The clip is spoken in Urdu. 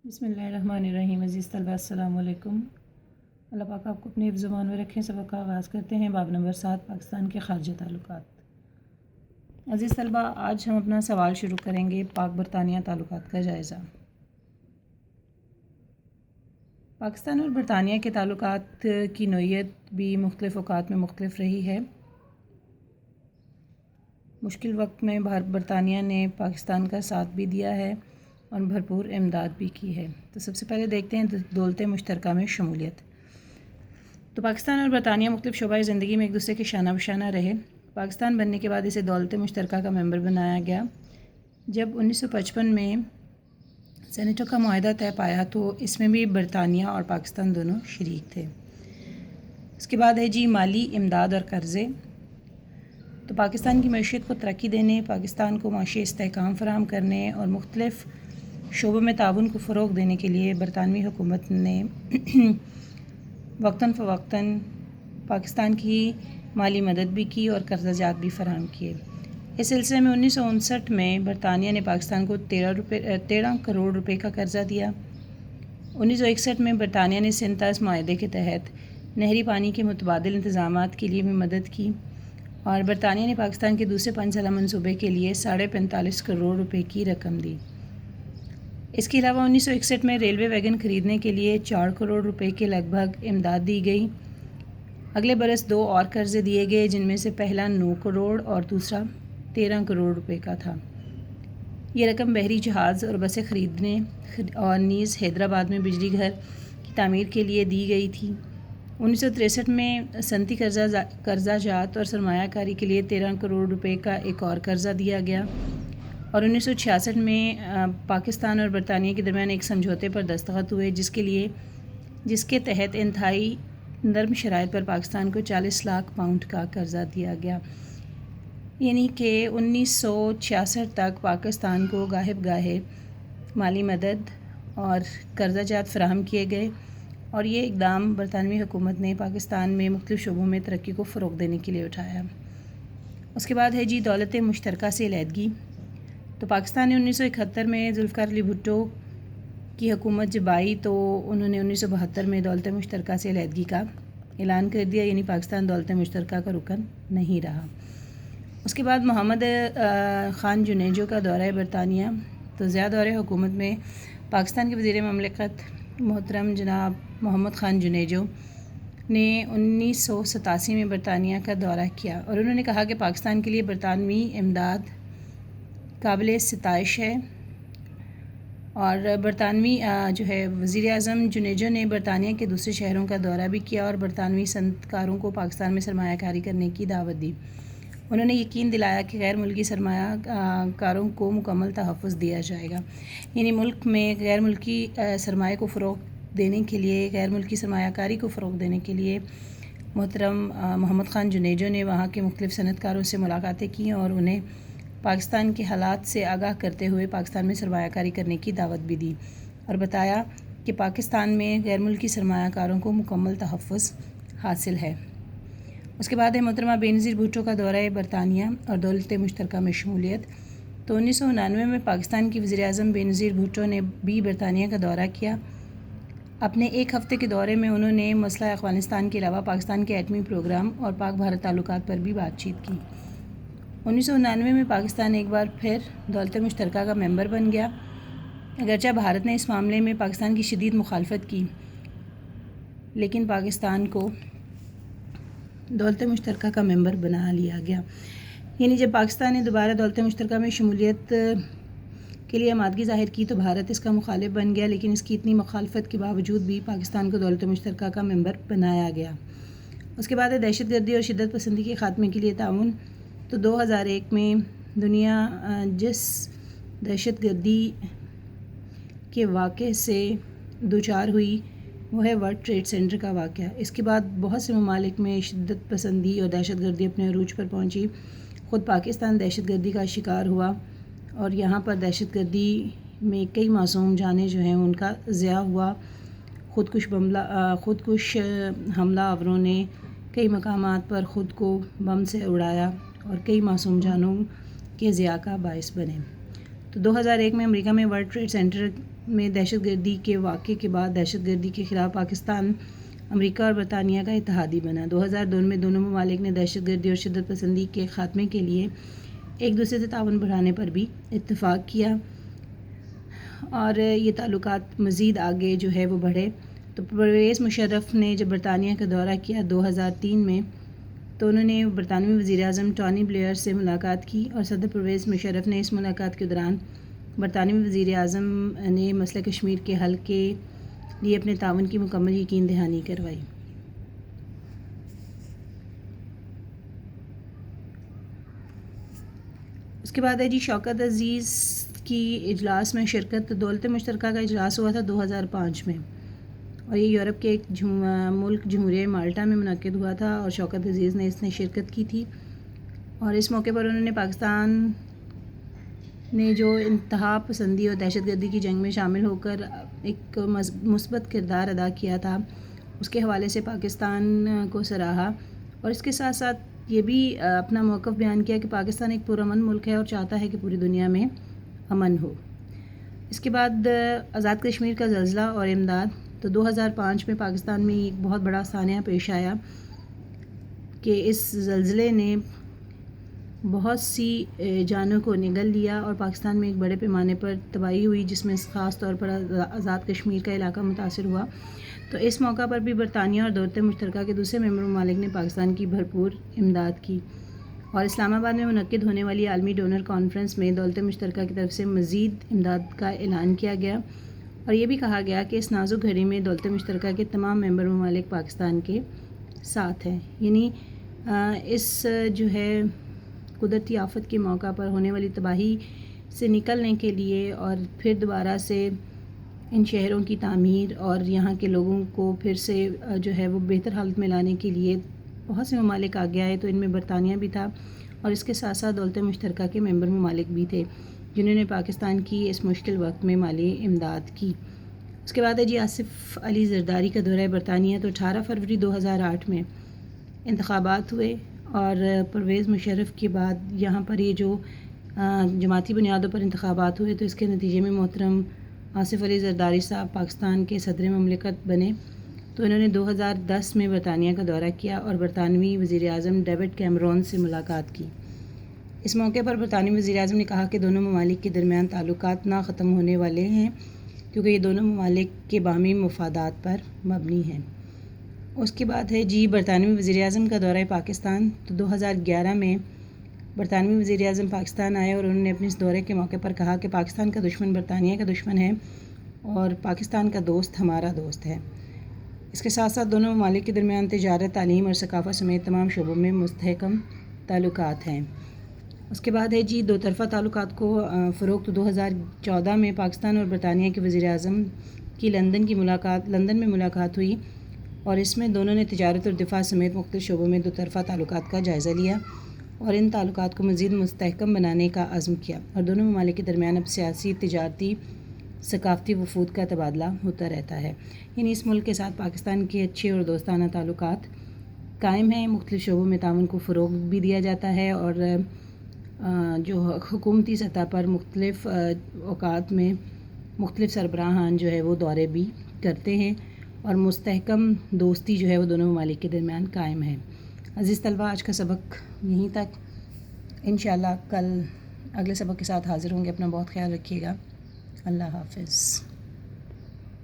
بسم اللہ الرحمن الرحیم۔ عزیز طلبہ السلام علیکم۔ اللہ پاک آپ کو اپنے حفظ زمان میں رکھیں۔ سبق کا آغاز کرتے ہیں باب نمبر 7 پاکستان کے خارجہ تعلقات۔ عزیز طلبہ آج ہم اپنا سوال شروع کریں گے پاک برطانیہ تعلقات کا جائزہ۔ پاکستان اور برطانیہ کے تعلقات کی نوعیت بھی مختلف اوقات میں مختلف رہی ہے۔ مشکل وقت میں برطانیہ نے پاکستان کا ساتھ بھی دیا ہے اور بھرپور امداد بھی کی ہے۔ تو سب سے پہلے دیکھتے ہیں دولت مشترکہ میں شمولیت۔ تو پاکستان اور برطانیہ مختلف شعبۂ زندگی میں ایک دوسرے کے شانہ بشانہ رہے۔ پاکستان بننے کے بعد اسے دولت مشترکہ کا ممبر بنایا گیا۔ جب 1955 میں سینیٹو کا معاہدہ طے پایا تو اس میں بھی برطانیہ اور پاکستان دونوں شریک تھے۔ اس کے بعد ہے جی مالی امداد اور قرضے۔ تو پاکستان کی معیشت کو ترقی دینے، پاکستان کو معاشی استحکام فراہم کرنے اور مختلف شعبوں میں تعاون کو فروغ دینے کے لیے برطانوی حکومت نے وقتاً فوقتاً پاکستان کی مالی مدد بھی کی اور قرضہ جات بھی فراہم کیے۔ اس سلسلے میں 1959 میں برطانیہ نے پاکستان کو 13 کروڑ روپے کا قرضہ دیا۔ 1961 میں برطانیہ نے سنتاس معاہدے کے تحت نہری پانی کے متبادل انتظامات کے لیے بھی مدد کی اور برطانیہ نے پاکستان کے دوسرے 5 سالہ منصوبے کے لیے 45.5 کروڑ روپے کی رقم دی۔ اس کے علاوہ 1961 میں ریلوے ویگن خریدنے کے لیے 4 کروڑ روپے کے لگ بھگ امداد دی گئی۔ اگلے برس 2 اور قرضے دیے گئے جن میں سے پہلا 9 کروڑ اور دوسرا 13 کروڑ روپے کا تھا۔ یہ رقم بحری جہاز اور بسیں خریدنے اور نیز حیدرآباد میں بجلی گھر کی تعمیر کے لیے دی گئی تھی۔ 1963 میں صنعتی قرضہ جات اور سرمایہ کاری کے لیے 13 کروڑ روپے کا ایک اور قرضہ دیا گیا اور 1966 میں پاکستان اور برطانیہ کے درمیان ایک سمجھوتے پر دستخط ہوئے جس کے تحت انتہائی نرم شرائط پر پاکستان کو 40 لاکھ پاؤنڈ کا قرضہ دیا گیا، یعنی کہ 1966 تک پاکستان کو گاہے بگاہے مالی مدد اور قرضہ جات فراہم کیے گئے اور یہ اقدام برطانوی حکومت نے پاکستان میں مختلف شعبوں میں ترقی کو فروغ دینے کے لیے اٹھایا۔ اس کے بعد ہے جی دولت مشترکہ سے علیحدگی۔ تو پاکستان نے 1971 میں ذوالفقار علی بھٹو کی حکومت جب آئی تو انہوں نے 1972 میں دولت مشترکہ سے علیحدگی کا اعلان کر دیا، یعنی پاکستان دولت مشترکہ کا رکن نہیں رہا۔ اس کے بعد محمد خان جنیجو کا دورہ برطانیہ۔ تو ضیاء دور حکومت میں پاکستان کے وزیر مملکت محترم جناب محمد خان جنیجو نے 1987 میں برطانیہ کا دورہ کیا اور انہوں نے کہا کہ پاکستان کے لیے برطانوی امداد قابل ستائش ہے اور برطانوی وزیر اعظم جنیجو نے برطانیہ کے دوسرے شہروں کا دورہ بھی کیا اور برطانوی صنعت کاروں کو پاکستان میں سرمایہ کاری کرنے کی دعوت دی۔ انہوں نے یقین دلایا کہ غیر ملکی سرمایہ کاروں کو مکمل تحفظ دیا جائے گا، یعنی ملک میں غیر ملکی سرمایہ کو فروغ دینے کے لیے، غیر ملکی سرمایہ کاری کو فروغ دینے کے لیے محترم محمد خان جنیجو نے وہاں کے مختلف صنعت کاروں سے ملاقاتیں کیں اور انہیں پاکستان کے حالات سے آگاہ کرتے ہوئے پاکستان میں سرمایہ کاری کرنے کی دعوت بھی دی اور بتایا کہ پاکستان میں غیر ملکی سرمایہ کاروں کو مکمل تحفظ حاصل ہے۔ اس کے بعد ہے محترمہ بینظیر بھٹو کا دورہ برطانیہ اور دولت مشترکہ میں شمولیت۔ تو 1999 میں پاکستان کی وزیر اعظم بینظیر بھٹو نے بھی برطانیہ کا دورہ کیا۔ اپنے ایک ہفتے کے دورے میں انہوں نے مسئلہ افغانستان کے علاوہ پاکستان کے ایٹمی پروگرام اور پاک بھارت تعلقات پر بھی بات چیت کی۔ 1999 میں پاکستان ایک بار پھر دولت مشترکہ کا ممبر بن گیا، اگرچہ بھارت نے اس معاملے میں پاکستان کی شدید مخالفت کی، لیکن پاکستان کو دولت مشترکہ کا ممبر بنا لیا گیا۔ یعنی جب پاکستان نے دوبارہ دولت مشترکہ میں شمولیت کے لیے آمادگی ظاہر کی تو بھارت اس کا مخالف بن گیا، لیکن اس کی اتنی مخالفت کے باوجود بھی پاکستان کو دولت مشترکہ کا ممبر بنایا گیا۔ اس کے بعد ہے دہشت گردی اور شدت پسندی کے خاتمے کے لیے تعاون۔ تو 2001 میں دنیا جس دہشت گردی کے واقعے سے دوچار ہوئی وہ ہے ورلڈ ٹریڈ سینٹر کا واقعہ۔ اس کے بعد بہت سے ممالک میں شدت پسندی اور دہشت گردی اپنے عروج پر پہنچی۔ خود پاکستان دہشت گردی کا شکار ہوا اور یہاں پر دہشت گردی میں کئی معصوم جانیں جو ہیں ان کا ضیاع ہوا۔ خودکش حملہ آوروں نے کئی مقامات پر خود کو بم سے اڑایا اور کئی معصوم جانوں کے ضیاع کا باعث بنے۔ تو 2001 میں امریکہ میں ورلڈ ٹریڈ سینٹر میں دہشت گردی کے واقعے کے بعد دہشت گردی کے خلاف پاکستان امریکہ اور برطانیہ کا اتحادی بنا۔ 2002 میں دونوں ممالک نے دہشت گردی اور شدت پسندی کے خاتمے کے لیے ایک دوسرے سے تعاون بڑھانے پر بھی اتفاق کیا اور یہ تعلقات مزید آگے جو ہے وہ بڑھے۔ تو پرویز مشرف نے جب برطانیہ کا دورہ کیا 2003 میں، تو انہوں نے برطانوی وزیر اعظم ٹونی بلیئر سے ملاقات کی اور صدر پرویز مشرف نے اس ملاقات کے دوران برطانوی وزیر اعظم نے مسئلہ کشمیر کے حل کے لیے اپنے تعاون کی مکمل یقین دہانی کروائی۔ اس کے بعد ہے جی شوکت عزیز کی اجلاس میں شرکت۔ دولت مشترکہ کا اجلاس ہوا تھا 2005 میں، اور یہ یورپ کے ایک ملک جمہوریہ مالٹا میں منعقد ہوا تھا، اور شوکت عزیز نے اس میں شرکت کی تھی۔ اور اس موقع پر انہوں نے پاکستان نے جو انتہا پسندی اور دہشت گردی کی جنگ میں شامل ہو کر ایک مثبت کردار ادا کیا تھا، اس کے حوالے سے پاکستان کو سراہا، اور اس کے ساتھ ساتھ یہ بھی اپنا موقف بیان کیا کہ پاکستان ایک پرامن ملک ہے اور چاہتا ہے کہ پوری دنیا میں امن ہو۔ اس کے بعد آزاد کشمیر کا زلزلہ اور امداد۔ تو 2005 میں پاکستان میں ایک بہت بڑا سانحہ پیش آیا کہ اس زلزلے نے بہت سی جانوں کو نگل لیا اور پاکستان میں ایک بڑے پیمانے پر تباہی ہوئی، جس میں خاص طور پر آزاد کشمیر کا علاقہ متاثر ہوا۔ تو اس موقع پر بھی برطانیہ اور دولت مشترکہ کے دوسرے ممبر ممالک نے پاکستان کی بھرپور امداد کی، اور اسلام آباد میں منعقد ہونے والی عالمی ڈونر کانفرنس میں دولت مشترکہ کی طرف سے مزید امداد کا اعلان کیا گیا، اور یہ بھی کہا گیا کہ اس نازک گھڑی میں دولت مشترکہ کے تمام ممبر ممالک پاکستان کے ساتھ ہیں۔ یعنی اس جو ہے قدرتی آفت کے موقع پر ہونے والی تباہی سے نکلنے کے لیے اور پھر دوبارہ سے ان شہروں کی تعمیر اور یہاں کے لوگوں کو پھر سے جو ہے وہ بہتر حالت میں لانے کے لیے بہت سے ممالک آگے آئے، تو ان میں برطانیہ بھی تھا، اور اس کے ساتھ ساتھ دولت مشترکہ کے ممبر ممالک بھی تھے جنہوں نے پاکستان کی اس مشکل وقت میں مالی امداد کی۔ اس کے بعد ہے جی آصف علی زرداری کا دورہ برطانیہ۔ تو 18 فروری 2008 میں انتخابات ہوئے، اور پرویز مشرف کے بعد یہاں پر یہ جو جماعتی بنیادوں پر انتخابات ہوئے، تو اس کے نتیجے میں محترم آصف علی زرداری صاحب پاکستان کے صدر مملکت بنے۔ تو انہوں نے 2010 میں برطانیہ کا دورہ کیا اور برطانوی وزیر اعظم ڈیوڈ کیمرون سے ملاقات کی۔ اس موقع پر برطانوی وزیر اعظم نے کہا کہ دونوں ممالک کے درمیان تعلقات نہ ختم ہونے والے ہیں، کیونکہ یہ دونوں ممالک کے باہمی مفادات پر مبنی ہیں۔ اس کے بعد ہے جی برطانوی وزیر اعظم کا دورہ پاکستان۔ تو 2011 میں برطانوی وزیر اعظم پاکستان آئے، اور انہوں نے اپنے اس دورے کے موقع پر کہا کہ پاکستان کا دشمن برطانیہ کا دشمن ہے، اور پاکستان کا دوست ہمارا دوست ہے۔ اس کے ساتھ ساتھ دونوں ممالک کے درمیان تجارت، تعلیم اور ثقافت سمیت تمام شعبوں میں مستحکم تعلقات ہیں۔ اس کے بعد ہے جی دو طرفہ تعلقات کو فروغ۔ تو 2014 میں پاکستان اور برطانیہ کے وزیر اعظم کی لندن میں ملاقات ہوئی، اور اس میں دونوں نے تجارت اور دفاع سمیت مختلف شعبوں میں دو طرفہ تعلقات کا جائزہ لیا اور ان تعلقات کو مزید مستحکم بنانے کا عزم کیا، اور دونوں ممالک کے درمیان اب سیاسی، تجارتی، ثقافتی وفود کا تبادلہ ہوتا رہتا ہے۔ یعنی اس ملک کے ساتھ پاکستان کے اچھے اور دوستانہ تعلقات قائم ہیں، مختلف شعبوں میں تعاون کو فروغ بھی دیا جاتا ہے، اور جو حکومتی سطح پر مختلف اوقات میں مختلف سربراہان جو ہے وہ دورے بھی کرتے ہیں، اور مستحکم دوستی جو ہے وہ دونوں ممالک کے درمیان قائم ہے۔ عزیز طلبہ، آج کا سبق یہیں تک، انشاءاللہ کل اگلے سبق کے ساتھ حاضر ہوں گے۔ اپنا بہت خیال رکھیے گا۔ اللہ حافظ۔